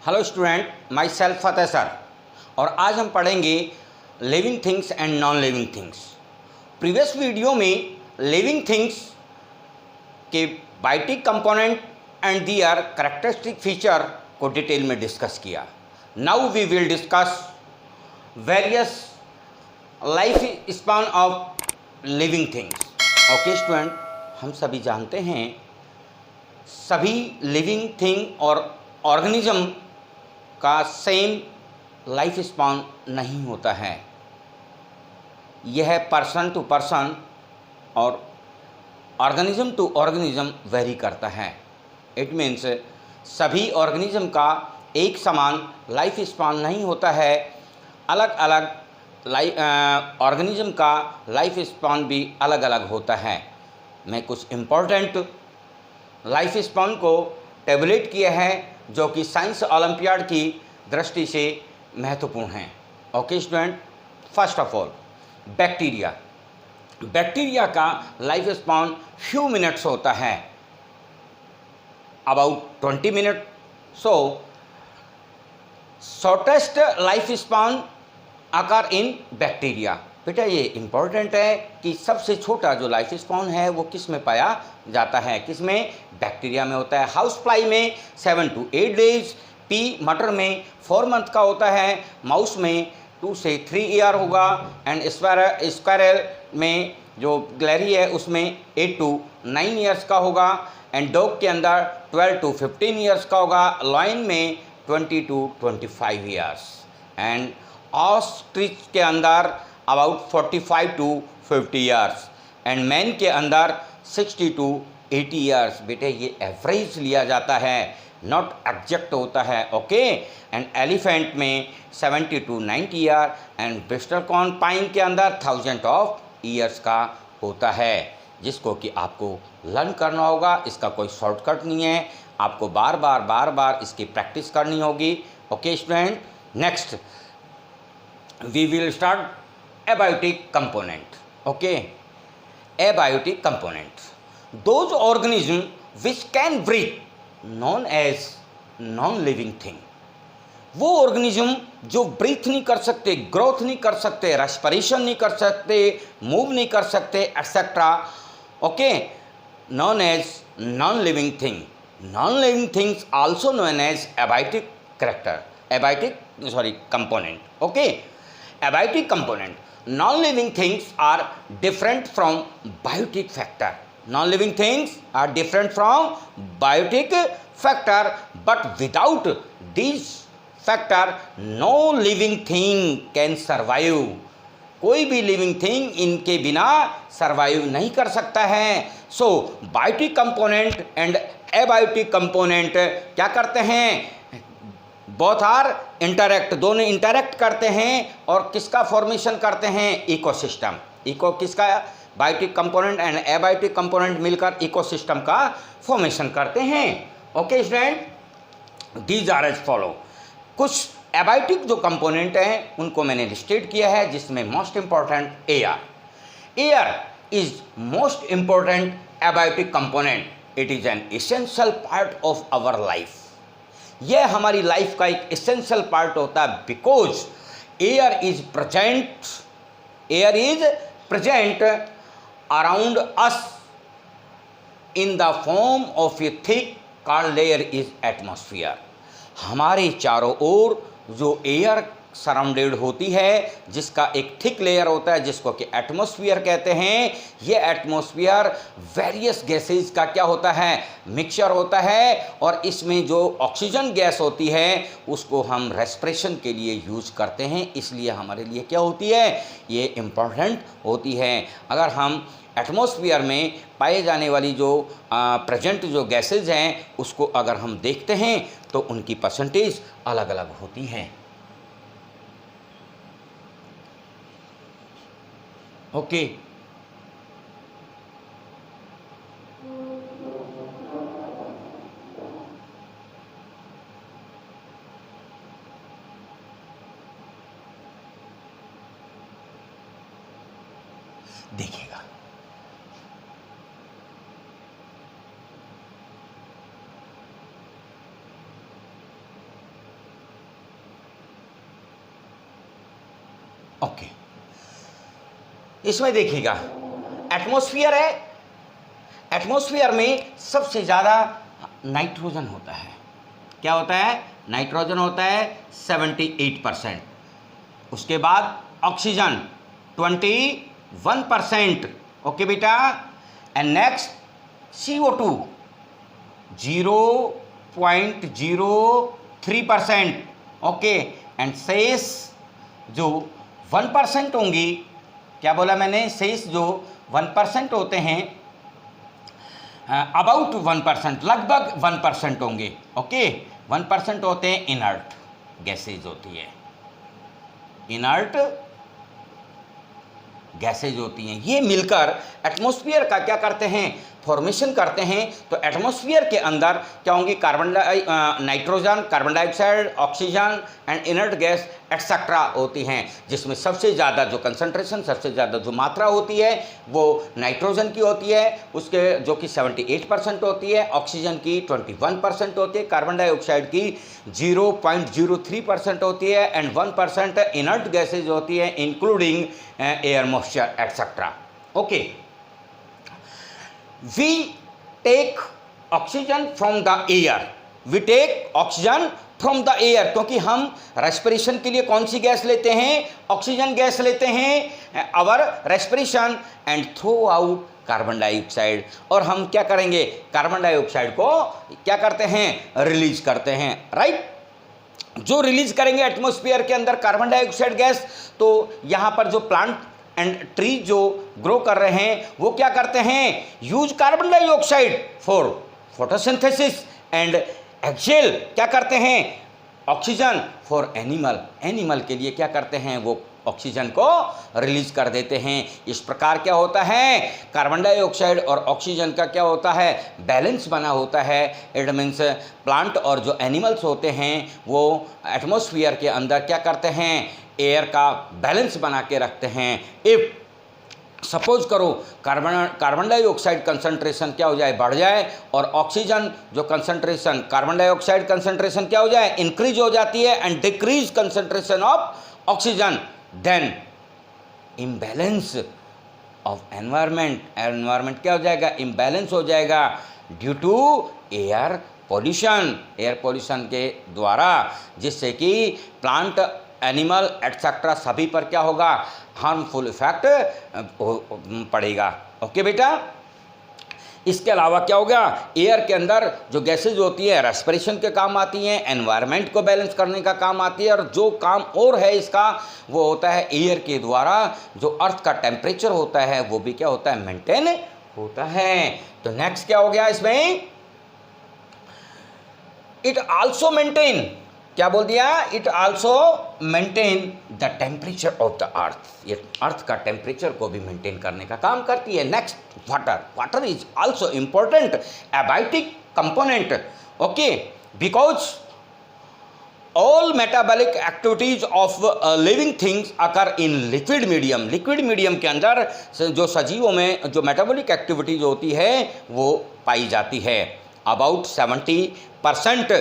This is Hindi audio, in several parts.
Hello student, myself Fateh sir. और आज हम पढ़ेंगे living things and non living things. Previous video में लिविंग थिंग्स के biotic component and their characteristic feature को डिटेल में डिस्कस किया। Now we will discuss various life span of living things. Okay student, हम सभी जानते हैं सभी लिविंग थिंग और ऑर्गेनिज्म का सेम लाइफ स्पान नहीं होता है। यह पर्सन टू पर्सन और ऑर्गेनिज्म टू ऑर्गेनिज्म वेरी करता है। इट मीन्स सभी ऑर्गेनिज्म का एक समान लाइफ स्पान नहीं होता है। अलग अलग ऑर्गेनिज्म का लाइफ स्पान भी अलग अलग होता है। मैं कुछ इम्पोर्टेंट लाइफ स्पान को टेबुलेट किया है जो कि साइंस ओलंपियाड की दृष्टि से महत्वपूर्ण हैं। Okay student, first of all bacteria का लाइफ स्पान फ्यू मिनट्स होता है, about 20 minute. So shortest life span आकार इन बैक्टीरिया। बेटा ये इम्पॉर्टेंट है कि सबसे छोटा जो लाइफ स्पान है वो किस में पाया जाता है, किस में? बैक्टीरिया में होता है। हाउस फ्लाई में 7 to 8 डेज, पी मटर में 4 मंथ का होता है, माउस में 2 से 3 ईयर होगा, एंड स्क्वायरल में जो ग्लैरी है उसमें 8 to 9 ईयर्स का होगा, एंड डॉग के अंदर 12 to 15 ईयर्स का होगा, लॉयन में 20 to 25 ईयर्स, एंड ऑस्ट्रिच के अंदर about 45 to 50 years, and man के अंदर 60 to 80 ईयर्स। बेटे ये एवरेज लिया जाता है, नॉट एग्जैक्ट होता है। ओके, एंड एलिफेंट में 70 to 90 year, and Bristol corn pine के अंदर 1000 ऑफ ईयर्स का होता है, जिसको कि आपको लर्न करना होगा। इसका कोई शॉर्टकट नहीं है, आपको बार बार इसकी प्रैक्टिस करनी होगी। Okay student, next we will start abiotic component. Okay, abiotic component, those organism which can breathe known as non living thing। वो ऑर्गेनिज्म जो ब्रीथ नहीं कर सकते, ग्रोथ नहीं कर सकते, रेस्पिरेशन नहीं कर सकते, मूव नहीं कर सकते, etcetera. Okay, non as non living thing. Non living things also known as abiotic component। Okay, abiotic component, non-living things are different from biotic factor। Non-living things are different from biotic factor, but without these factor no living thing can survive। कोई भी लिविंग थिंग इनके बिना सर्वाइव नहीं कर सकता है। So biotic component and abiotic component क्या करते हैं? बोथ आर इंटरैक्ट, दोनों इंटरैक्ट करते हैं और किसका फॉर्मेशन करते हैं? इकोसिस्टम। किसका? Biotic component and abiotic component मिलकर इकोसिस्टम का फॉर्मेशन करते हैं। Okay student, these are as follow. कुछ एबायोटिक जो कंपोनेंट हैं उनको मैंने लिस्टेड किया है, जिसमें most important air. Air is most important abiotic component. It is an essential part of our life. यह हमारी लाइफ का एक एसेंशियल पार्ट होता है, because air is present around us in the form of a thick called layer is atmosphere. हमारे चारों ओर जो एयर सराउंडेड होती है, जिसका एक थिक लेयर होता है, जिसको कि एटमॉस्फेयर कहते हैं। ये एटमॉस्फेयर वेरियस गैसेस का क्या होता है? मिक्सचर होता है, और इसमें जो ऑक्सीजन गैस होती है उसको हम रेस्पिरेशन के लिए यूज करते हैं। इसलिए हमारे लिए क्या होती है? ये इम्पोर्टेंट होती है। अगर हम एटमॉस्फेयर में पाए जाने वाली जो प्रेजेंट जो गैसेज हैं उसको अगर हम देखते हैं तो उनकी परसेंटेज अलग अलग होती हैं। ओके, देखिएगा ओके, इसमें देखिएगा एटमॉस्फेयर है, एटमॉस्फेयर में सबसे ज़्यादा नाइट्रोजन होता है। क्या होता है? नाइट्रोजन होता है 78%। उसके बाद ऑक्सीजन 21%। ओके बेटा, and next CO2 0.03%। Okay, and शेष जो 1% होंगी, क्या बोला मैंने? शेष जो 1% होते हैं, अबाउट 1%, लगभग 1% होंगे। ओके, 1% होते हैं इनर्ट गैसेज होती है, इनर्ट गैसेज होती हैं। ये मिलकर एटमॉस्फेयर का क्या करते हैं? फॉर्मेशन करते हैं। तो एटमॉस्फेयर के अंदर क्या होंगी? Nitrogen, carbon dioxide, oxygen and inert gas etcetera होती हैं, जिसमें सबसे ज़्यादा जो कंसंट्रेशन, सबसे ज़्यादा जो मात्रा होती है वो नाइट्रोजन की होती है, उसके जो कि 78% होती है, ऑक्सीजन की 21% होती है, कार्बन डाइऑक्साइड की 0.03% होती है, एंड 1% इनर्ट गैसेज होती है, including air moisture etcetera. Okay, we take oxygen from the air, we take oxygen from the air, क्योंकि हम रेस्पिरेशन के लिए कौन सी गैस लेते हैं? ऑक्सीजन गैस लेते हैं, our respiration, and throw out carbon dioxide. और हम क्या करेंगे? कार्बन डाइऑक्साइड को क्या करते हैं? रिलीज करते हैं, राइट? जो रिलीज करेंगे एटमॉस्फेयर के अंदर कार्बन डाइऑक्साइड गैस, तो यहाँ पर जो प्लांट एंड ट्री जो ग्रो कर रहे हैं वो क्या करते हैं? Use carbon dioxide for photosynthesis and exhale क्या करते हैं? ऑक्सीजन फॉर एनिमल, एनिमल के लिए क्या करते हैं? वो ऑक्सीजन को रिलीज कर देते हैं। इस प्रकार क्या होता है? कार्बन डाइऑक्साइड और ऑक्सीजन का क्या होता है? बैलेंस बना होता है। इट मीन्स प्लांट और जो एनिमल्स होते हैं वो एटमॉस्फेयर के अंदर क्या करते हैं? एयर का बैलेंस बना के रखते हैं। इफ सपोज करो कार्बन डाइऑक्साइड कंसंट्रेशन क्या हो जाए? बढ़ जाए, और ऑक्सीजन जो कंसंट्रेशन, कार्बन डाइऑक्साइड कंसंट्रेशन क्या हो जाए? इंक्रीज हो जाती है, and decrease concentration of oxygen, then imbalance of environment, environment क्या हो जाएगा? इम्बैलेंस हो जाएगा due to air pollution, air pollution के द्वारा, जिससे कि प्लांट, एनिमल एटसेट्रा सभी पर क्या होगा? हार्मफुल इफेक्ट पड़ेगा। ओके बेटा, इसके अलावा क्या होगा? एयर के अंदर जो गैसेज होती है रेस्पिरेशन के काम आती हैं, एनवायरनमेंट को बैलेंस करने का काम आती है, और जो काम और है इसका वो होता है एयर के द्वारा जो अर्थ का टेम्परेचर होता है वो भी क्या होता है? मेंटेन होता है। तो नेक्स्ट क्या हो गया इसमें? इट आल्सो मेंटेन, क्या बोल दिया? It also maintain the temperature of the earth, ये अर्थ का टेम्परेचर को भी मेंटेन करने का काम करती है। Next, water, water is also important abiotic component. Okay, because all metabolic activities of living things occur in liquid medium, liquid medium के अंदर जो सजीवों में जो मेटाबॉलिक एक्टिविटीज होती है वो पाई जाती है। अबाउट 70%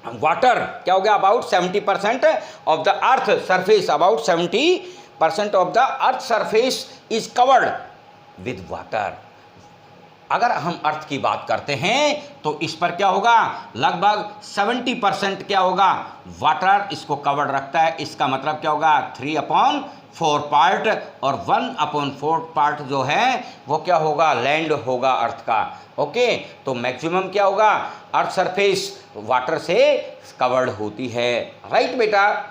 वाटर क्या हो गया? About 70% of the earth surface, about 70% of the earth surface is covered with water. अगर हम अर्थ की बात करते हैं तो इस पर क्या होगा? लगभग 70% क्या होगा? वाटर इसको कवर्ड रखता है। इसका मतलब क्या होगा? 3/4 पार्ट, और 1/4 पार्ट जो है वो क्या होगा? लैंड होगा अर्थ का। ओके, तो मैक्सिमम क्या होगा? अर्थ सरफेस वाटर से कवर्ड होती है, राइट बेटा?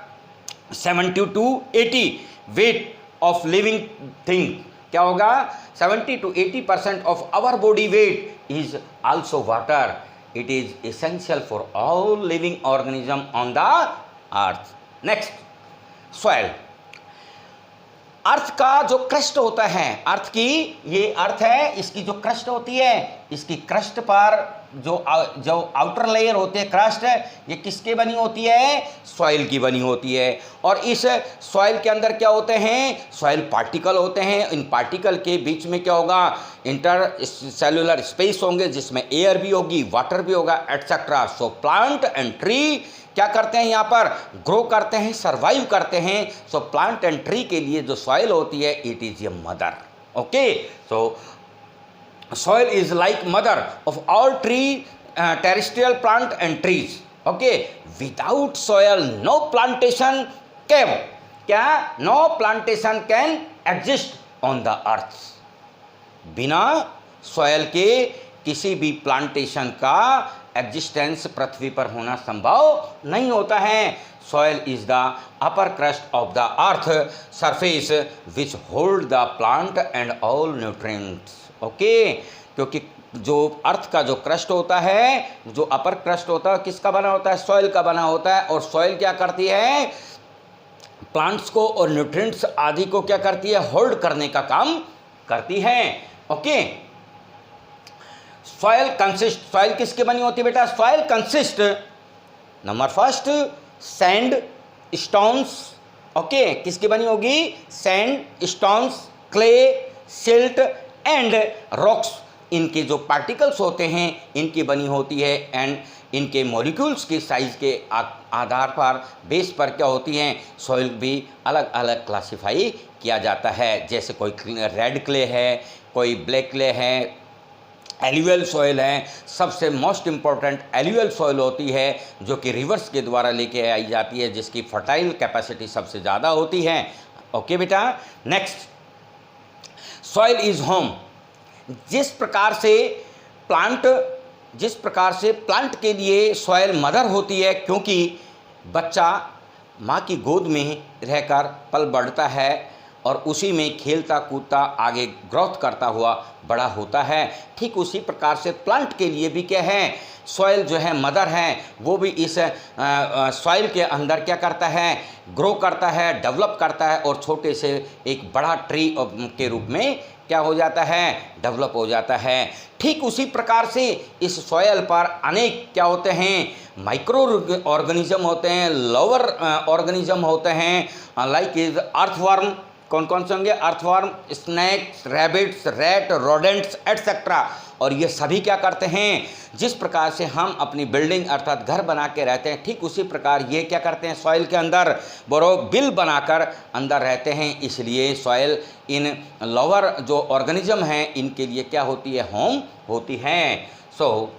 70 to 80 weight of living thing क्या होगा? 70 to 80% of our body weight is also water. It is essential for all living organism on the earth. Next, soil. Earth का जो क्रस्ट होता है, अर्थ की, ये अर्थ है, इसकी जो क्रस्ट होती है, इसकी क्रस्ट पर जो आउटर लेयर होते हैं, क्रस्ट, ये किसके बनी होती है? सॉइल की बनी होती है। और इस सॉइल के अंदर क्या होते हैं? सॉइल पार्टिकल होते हैं। इन पार्टिकल के बीच में क्या होगा? इंटर सेलुलर स्पेस होंगे, जिसमें एयर भी होगी, वाटर भी होगा, etcetera. So plant and tree क्या करते हैं यहाँ पर, ग्रो करते हैं, सर्वाइव करते हैं। सो प्लांट एंड ट्री के लिए जो सॉइल होती है it is a mother. Okay, so soil is like mother of all tree, terrestrial plant and trees. Okay, without soil no plantation can, क्या, no plantation can exist on the earth. बिना सॉयल के किसी भी प्लांटेशन का एग्जिस्टेंस पृथ्वी पर होना संभव नहीं होता है। Soil is the upper crust of the earth surface which hold the plant and all nutrients. Okay, क्योंकि जो अर्थ का जो क्रस्ट होता है, जो अपर क्रस्ट होता है, किसका बना होता है, सॉइल का बना होता है। और सॉइल क्या करती है, प्लांट्स को और न्यूट्रिएंट्स आदि को क्या करती है, होल्ड करने का काम करती है। ओके, सॉइल कंसिस्ट, सॉइल किसकी बनी होती है बेटा, soil consist number first sand stones. Okay, किसकी बनी होगी, sand, stones, clay, silt and rocks. इनके जो पार्टिकल्स होते हैं इनकी बनी होती है एंड इनके मॉलिक्यूल्स के साइज के आधार पर, बेस पर क्या होती हैं, सॉइल भी अलग अलग क्लासिफाई किया जाता है। जैसे कोई रेड क्ले है, कोई ब्लैक क्ले है, एल्यूअल सॉइल है। सबसे मोस्ट इम्पॉर्टेंट एल्यूअल सॉइल होती है जो कि रिवर्स के द्वारा लेके आई जाती है, जिसकी फर्टाइल कैपेसिटी सबसे ज़्यादा होती है। ओके बेटा, नेक्स्ट, सॉइल इज होम। जिस प्रकार से प्लांट के लिए सॉइल मदर होती है, क्योंकि बच्चा माँ की गोद में रहकर पल बढ़ता है और उसी में खेलता कूदता आगे ग्रोथ करता हुआ बड़ा होता है। ठीक उसी प्रकार से प्लांट के लिए भी क्या है, सॉइल जो है मदर है, वो भी इस सॉइल के अंदर क्या करता है, ग्रो करता है, डेवलप करता है और छोटे से एक बड़ा ट्री के रूप में क्या हो जाता है, डेवलप हो जाता है। ठीक उसी प्रकार से इस सॉइल पर अनेक क्या होते हैं, माइक्रो ऑर्गेनिज्म होते हैं, लोअर ऑर्गेनिज्म होते हैं, लाइक इज अर्थवर्म। कौन कौन से होंगे, earthworm, snakes, rabbits, rat, rodents etcetera. और ये सभी क्या करते हैं, जिस प्रकार से हम अपनी बिल्डिंग अर्थात घर बना के रहते हैं, ठीक उसी प्रकार ये क्या करते हैं, सॉइल के अंदर बोरो बिल बनाकर अंदर रहते हैं। इसलिए सॉइल इन लोअर जो ऑर्गेनिज्म हैं इनके लिए क्या होती है, होम होती है। So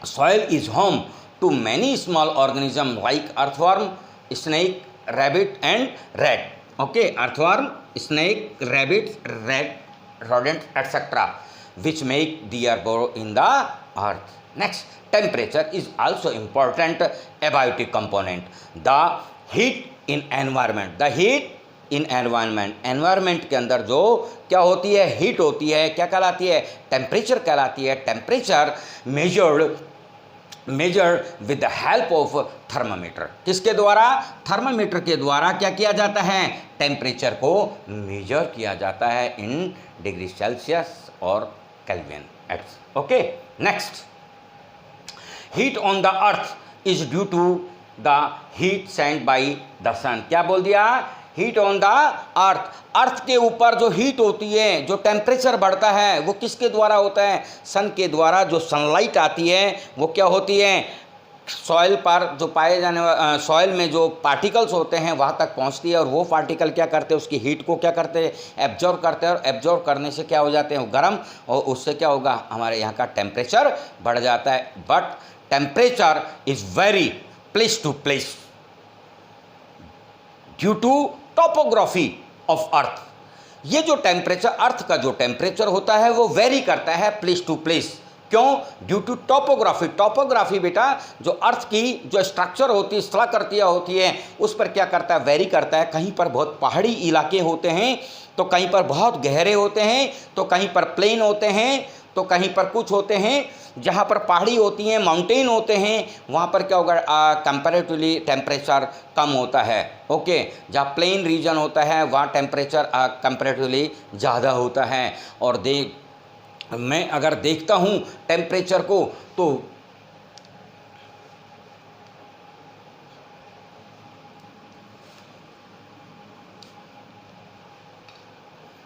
soil is home to many small organism like earthworm, snake, rabbit and rat. Okay, earthworm, snake, rabbit, rat, rodents etc. which make their burrow in the earth. Next, temperature is also important abiotic component. The heat in environment, the heat in environment, environment के अंदर जो क्या होती है, हीट होती है, क्या कहलाती है, टेम्परेचर कहलाती है। Temperature measure with the help of thermometer. किसके द्वारा, थर्मामीटर के द्वारा क्या किया जाता है, टेम्परेचर को मेजर किया जाता है इन डिग्री सेल्सियस और Kelvin. Okay, next, heat on the earth is due to the heat sent by the sun. क्या बोल दिया, heat on the earth, earth के ऊपर जो हीट होती है, जो टेम्परेचर बढ़ता है वो किसके द्वारा होता है, सन के द्वारा। जो सनलाइट आती है वो क्या होती है, सॉइल पर जो पाए जाने सॉइल में जो पार्टिकल्स होते हैं वहाँ तक पहुँचती है और वो पार्टिकल क्या करते हैं, उसकी हीट को क्या करते हैं, एब्जॉर्व करते हैं और एब्जॉर्व करने से क्या हो जाते हैं, गर्म, और उससे क्या होगा, हमारे यहाँ का टेम्परेचर बढ़ जाता है। But temperature is vary place to place due to topography of earth. ये जो टेम्परेचर, अर्थ का जो टेम्परेचर होता है वो वेरी करता है प्लेस टू प्लेस। क्यों, ड्यू टू टोपोग्राफी। टोपोग्राफी बेटा जो अर्थ की जो स्ट्रक्चर होती है, स्थलाकृतियाँ होती है, उस पर क्या करता है, वेरी करता है। कहीं पर बहुत पहाड़ी इलाके होते हैं तो कहीं पर बहुत गहरे होते हैं, तो कहीं पर प्लेन होते हैं, तो कहीं पर कुछ होते हैं जहाँ पर पहाड़ी होती हैं, माउंटेन होते हैं, वहाँ पर क्या होगा, कंपैरेटिवली टेम्परेचर कम होता है। ओके, जहाँ प्लेन रीजन होता है वहाँ टेम्परेचर कंपैरेटिवली ज़्यादा होता है। और मैं अगर देखता हूँ टेम्परेचर को तो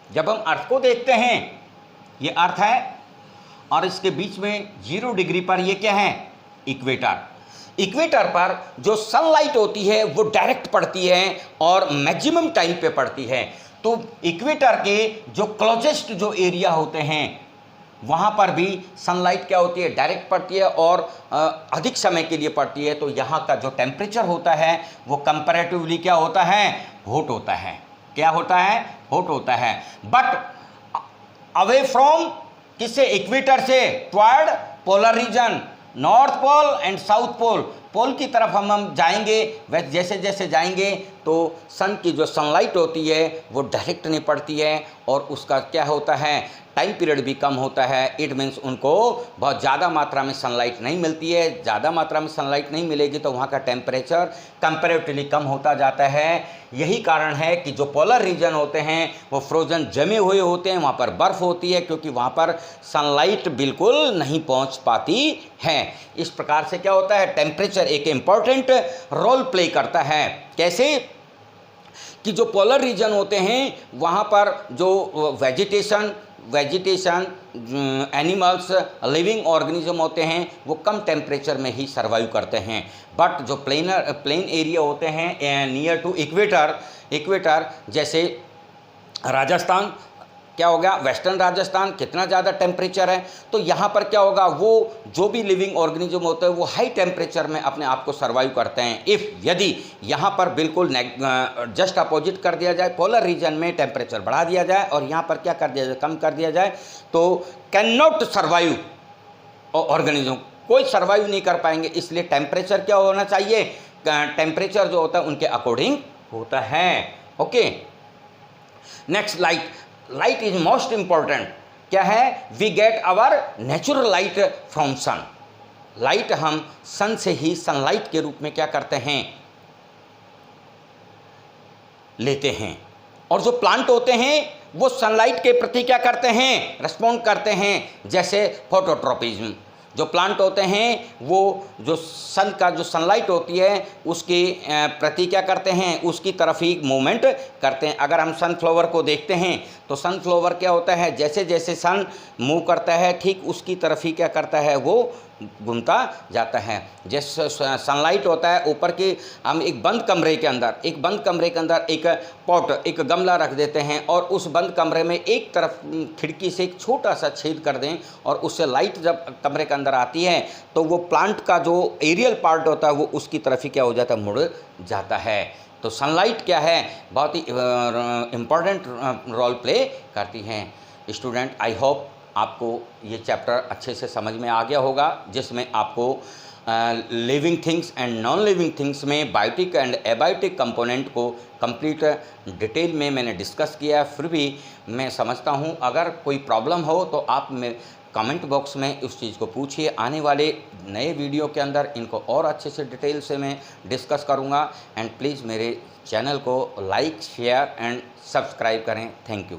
जब हम अर्थ को देखते हैं, ये अर्थ है और इसके बीच में 0 डिग्री पर ये क्या है, इक्वेटर। इक्वेटर पर जो सनलाइट होती है वो डायरेक्ट पड़ती है और मैक्सिमम टाइम पे पड़ती है। तो इक्वेटर के जो क्लोजेस्ट जो एरिया होते हैं वहाँ पर भी सनलाइट क्या होती है, डायरेक्ट पड़ती है और अधिक समय के लिए पड़ती है। तो यहाँ का जो टेम्परेचर होता है वो कंपैरेटिवली क्या होता है, हॉट होता है। क्या होता है, हॉट होता है। बट अवे फ्रॉम किससे, इक्वेटर से toward polar region, north pole and south pole, pole की तरफ हम जाएंगे, वैसे जैसे जैसे जाएंगे तो सन की जो सनलाइट होती है वो डायरेक्ट नहीं पड़ती है और उसका क्या होता है, टाइम पीरियड भी कम होता है। इट मीन्स उनको बहुत ज़्यादा मात्रा में सनलाइट नहीं मिलती है। ज़्यादा मात्रा में सनलाइट नहीं मिलेगी तो वहाँ का टेम्परेचर कंपैरेटिवली कम होता जाता है। यही कारण है कि जो पोलर रीजन होते हैं वो फ्रोजन जमे हुए होते हैं, वहाँ पर बर्फ़ होती है क्योंकि वहाँ पर सनलाइट बिल्कुल नहीं पहुँच पाती है। इस प्रकार से क्या होता है, टेम्परेचर एक इम्पॉर्टेंट रोल प्ले करता है। कैसे कि जो पोलर रीजन होते हैं वहाँ पर जो वेजिटेशन एनिमल्स, लिविंग ऑर्गेनिज्म होते हैं वो कम टेम्परेचर में ही सर्वाइव करते हैं। बट जो प्लेन एरिया होते हैं नियर टू इक्वेटर जैसे राजस्थान, क्या हो गया, वेस्टर्न राजस्थान, कितना ज़्यादा टेम्परेचर है। तो यहाँ पर क्या होगा, वो जो भी लिविंग ऑर्गेनिज्म होते हैं वो हाई टेम्परेचर में अपने आप को सर्वाइव करते हैं। यदि यहाँ पर बिल्कुल जस्ट अपोजिट कर दिया जाए, पोलर रीजन में टेम्परेचर बढ़ा दिया जाए और यहाँ पर क्या कर दिया जाए, कम कर दिया जाए, तो कैन नॉट सर्वाइव ऑर्गेनिज्म, कोई सर्वाइव नहीं कर पाएंगे। इसलिए टेम्परेचर क्या होना चाहिए, टेम्परेचर जो होता है उनके अकॉर्डिंग होता है। Okay, next light is most important. क्या है, we get our natural light from sun. Light हम सन से ही सनलाइट के रूप में क्या करते हैं, लेते हैं। और जो प्लांट होते हैं वो सनलाइट के प्रति क्या करते हैं, रिस्पॉन्ड करते हैं। जैसे फोटोट्रोपिज्म, जो प्लांट होते हैं वो जो सन का जो सनलाइट होती है उसके प्रति क्या करते हैं, उसकी तरफ ही मूवमेंट करते हैं। अगर हम सनफ्लावर को देखते हैं तो सनफ्लावर क्या होता है, जैसे जैसे सन मूव करता है ठीक उसकी तरफ ही क्या करता है, वो घूमता जाता है। जैसे सनलाइट होता है ऊपर की, हम एक बंद कमरे के अंदर एक पॉट, एक गमला रख देते हैं और उस बंद कमरे में एक तरफ खिड़की से एक छोटा सा छेद कर दें और उससे लाइट जब कमरे के अंदर आती है तो वो प्लांट का जो एरियल पार्ट होता है वो उसकी तरफ ही क्या हो जाता है, मुड़ जाता है। तो सनलाइट क्या है, बहुत ही इम्पॉर्टेंट रोल प्ले करती हैं। स्टूडेंट, आई होप आपको ये चैप्टर अच्छे से समझ में आ गया होगा, जिसमें आपको living things and non living things में बायोटिक एंड एबायोटिक कंपोनेंट को कंप्लीट डिटेल में मैंने डिस्कस किया। फिर भी मैं समझता हूँ अगर कोई प्रॉब्लम हो तो आप में कमेंट बॉक्स में उस चीज़ को पूछिए। आने वाले नए वीडियो के अंदर इनको और अच्छे से डिटेल से मैं डिस्कस करूँगा। एंड प्लीज़ मेरे चैनल को लाइक, शेयर एंड सब्सक्राइब करें। Thank you.